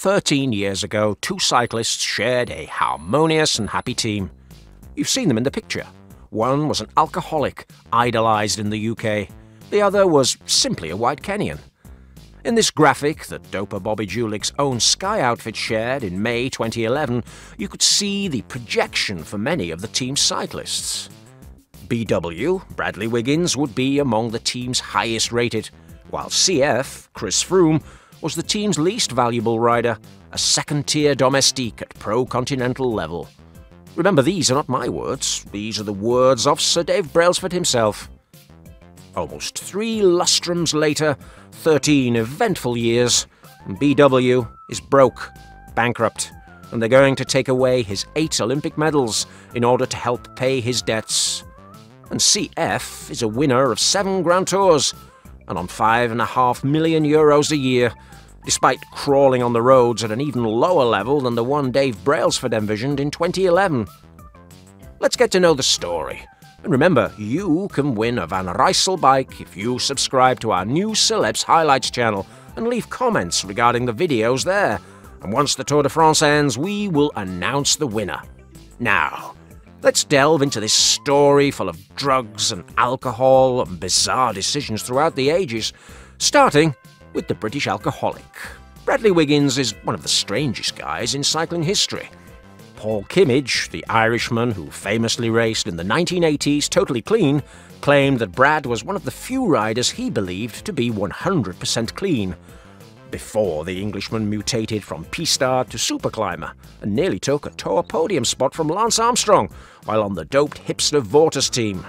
13 years ago, two cyclists shared a harmonious and happy team. You've seen them in the picture. One was an alcoholic, idolised in the UK. The other was simply a white Kenyan. In this graphic that doper Bobby Julick's own Sky outfit shared in May 2011, you could see the projection for many of the team's cyclists. BW, Bradley Wiggins, would be among the team's highest rated, while CF, Chris Froome, was the team's least valuable rider, a second-tier domestique at pro-continental level. Remember, these are not my words, these are the words of Sir Dave Brailsford himself. Almost 3 lustrums later, 13 eventful years, BW is broke, bankrupt, and they're going to take away his 8 Olympic medals in order to help pay his debts. And CF is a winner of 7 Grand Tours and on €5.5 million a year, despite crawling on the roads at an even lower level than the one Dave Brailsford envisioned in 2011. Let's get to know the story. And remember, you can win a Van Rijssel bike if you subscribe to our new Celebs Highlights channel and leave comments regarding the videos there. And once the Tour de France ends, we will announce the winner. Now, let's delve into this story full of drugs and alcohol and bizarre decisions throughout the ages, starting with the British alcoholic. Bradley Wiggins is one of the strangest guys in cycling history. Paul Kimmage, the Irishman who famously raced in the 1980s totally clean, claimed that Brad was one of the few riders he believed to be 100% clean, before the Englishman mutated from pista to superclimber and nearly took a Tour podium spot from Lance Armstrong while on the doped hipster Vortis team.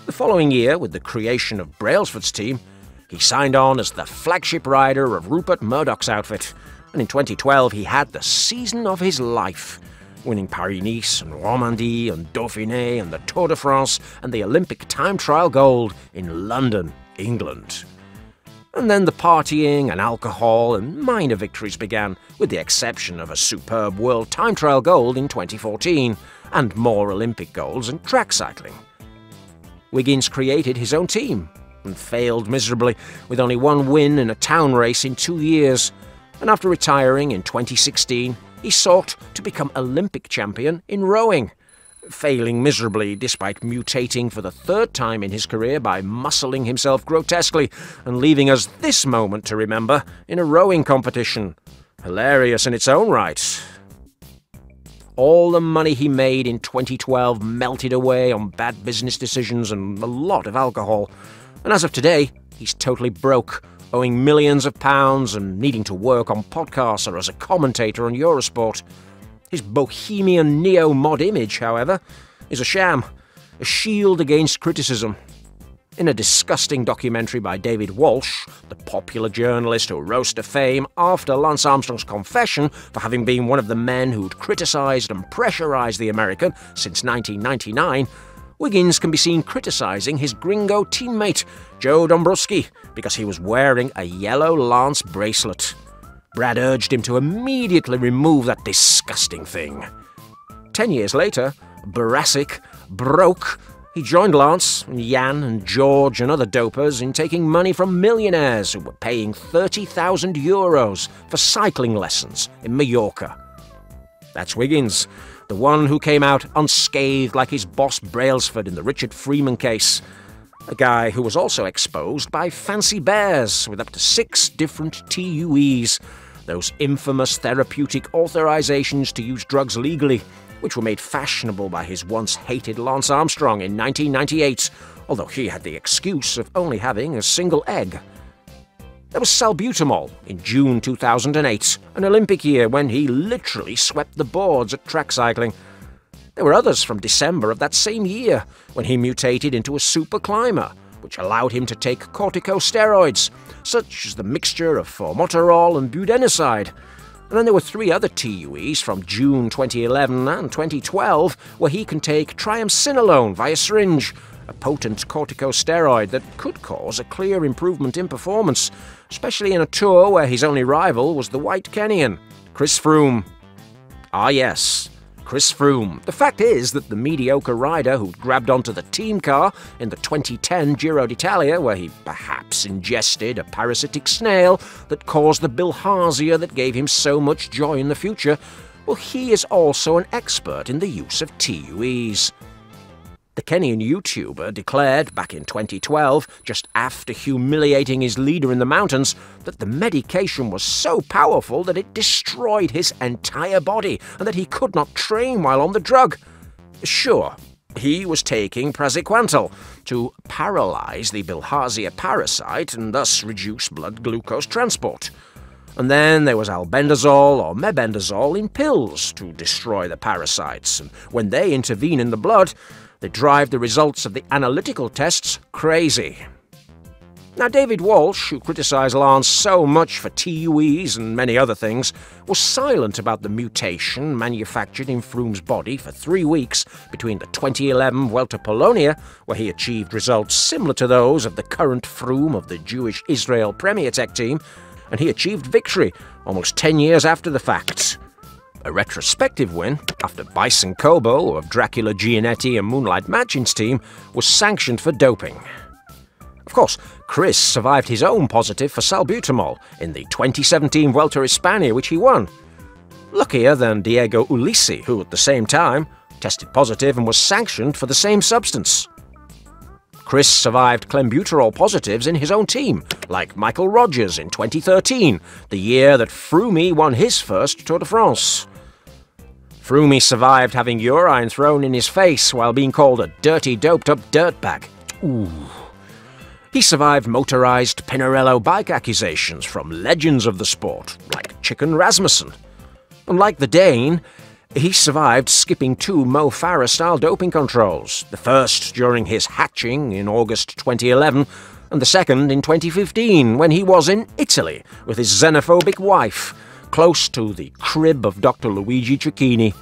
The following year, with the creation of Brailsford's team, he signed on as the flagship rider of Rupert Murdoch's outfit, and in 2012 he had the season of his life, winning Paris-Nice and Romandie and Dauphiné and the Tour de France and the Olympic time trial gold in London, England. And then the partying and alcohol and minor victories began, with the exception of a superb world time trial gold in 2014 and more Olympic golds in track cycling. Wiggins created his own team and failed miserably, with only 1 win in a town race in 2 years. And after retiring in 2016, he sought to become Olympic champion in rowing, failing miserably despite mutating for the 3rd time in his career by muscling himself grotesquely and leaving us this moment to remember in a rowing competition. Hilarious in its own right. All the money he made in 2012 melted away on bad business decisions and a lot of alcohol. And as of today, he's totally broke, owing millions of pounds and needing to work on podcasts or as a commentator on Eurosport. His bohemian neo-mod image, however, is a sham, a shield against criticism. In a disgusting documentary by David Walsh, the popular journalist who rose to fame after Lance Armstrong's confession for having been one of the men who'd criticised and pressurised the American since 1999, Wiggins can be seen criticising his gringo teammate, Joe Dombrowski, because he was wearing a yellow Lance bracelet. Brad urged him to immediately remove that disgusting thing. 10 years later, Barasic broke. He joined Lance, Jan and George and other dopers in taking money from millionaires who were paying €30,000 for cycling lessons in Mallorca. That's Wiggins, the one who came out unscathed like his boss Brailsford in the Richard Freeman case. A guy who was also exposed by fancy bears with up to 6 different TUEs, those infamous therapeutic authorizations to use drugs legally, which were made fashionable by his once-hated Lance Armstrong in 1998, although he had the excuse of only having a single egg. There was salbutamol in June 2008, an Olympic year when he literally swept the boards at track cycling. There were others from December of that same year, when he mutated into a super climber, which allowed him to take corticosteroids, such as the mixture of formoterol and budenoside. And then there were 3 other TUEs from June 2011 and 2012, where he can take triamcinolone via syringe, a potent corticosteroid that could cause a clear improvement in performance, especially in a tour where his only rival was the white Kenyan, Chris Froome. Ah yes, Chris Froome. The fact is that the mediocre rider who grabbed onto the team car in the 2010 Giro d'Italia, where he perhaps ingested a parasitic snail that caused the bilharzia that gave him so much joy in the future, well, he is also an expert in the use of TUEs. The Kenyan YouTuber declared back in 2012, just after humiliating his leader in the mountains, that the medication was so powerful that it destroyed his entire body and that he could not train while on the drug. Sure, he was taking praziquantel to paralyze the bilharzia parasite and thus reduce blood glucose transport. And then there was albendazole or mebendazole in pills to destroy the parasites, and when they intervene in the blood, they drive the results of the analytical tests crazy. Now, David Walsh, who criticised Lance so much for TUEs and many other things, was silent about the mutation manufactured in Froome's body for 3 weeks between the 2011 Vuelta a Polonia, where he achieved results similar to those of the current Froome of the Jewish Israel Premier Tech team, and he achieved victory almost 10 years after the fact. A retrospective win, after Bison Kobo of Dracula Gianetti and Moonlight Machin's team was sanctioned for doping. Of course, Chris survived his own positive for salbutamol in the 2017 Vuelta a España, which he won. Luckier than Diego Ulissi, who at the same time tested positive and was sanctioned for the same substance. Chris survived clenbuterol positives in his own team, like Michael Rogers in 2013, the year that Froomey won his first Tour de France. Froomey survived having urine thrown in his face while being called a dirty, doped-up dirtbag. Ooh. He survived motorized Pinarello bike accusations from legends of the sport, like Chicken Rasmussen. And like the Dane, he survived skipping 2 Mo Farah-style doping controls, the first during his hatching in August 2011, and the second in 2015, when he was in Italy with his xenophobic wife, close to the crib of Dr. Luigi Cecchini.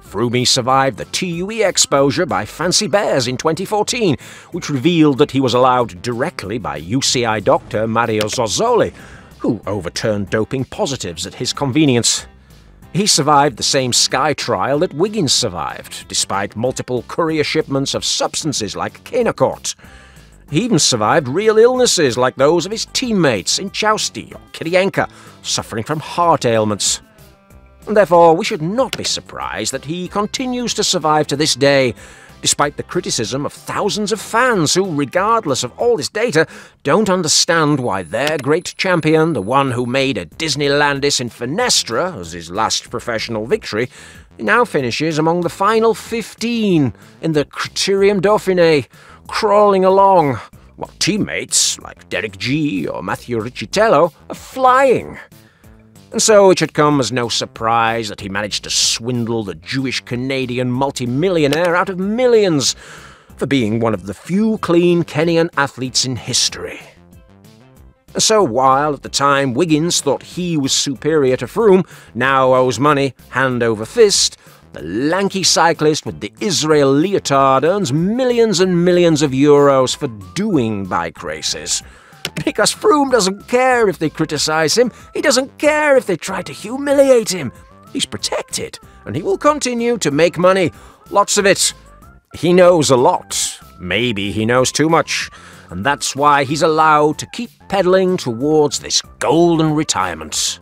Froomey survived the TUE exposure by Fancy Bears in 2014, which revealed that he was allowed directly by UCI doctor Mario Zozzoli, who overturned doping positives at his convenience. He survived the same Sky trial that Wiggins survived, despite multiple courier shipments of substances like Canacort. He even survived real illnesses like those of his teammates in Chausti or Kirienka, suffering from heart ailments. And therefore, we should not be surprised that he continues to survive to this day, despite the criticism of thousands of fans who, regardless of all this data, don't understand why their great champion, the one who made a Disneylandis in Fenestra as his last professional victory, now finishes among the final 15 in the Criterium Dauphiné, crawling along, while teammates like Derek G or Matthew Riccitello are flying. And so it should come as no surprise that he managed to swindle the Jewish-Canadian multimillionaire out of millions for being one of the few clean Kenyan athletes in history. And so while at the time Wiggins thought he was superior to Froome, now owes money hand over fist, the lanky cyclist with the Israel leotard earns millions and millions of euros for doing bike races. Because Froome doesn't care if they criticize him, he doesn't care if they try to humiliate him. He's protected, and he will continue to make money. Lots of it. He knows a lot. Maybe he knows too much, and that's why he's allowed to keep pedaling towards this golden retirement.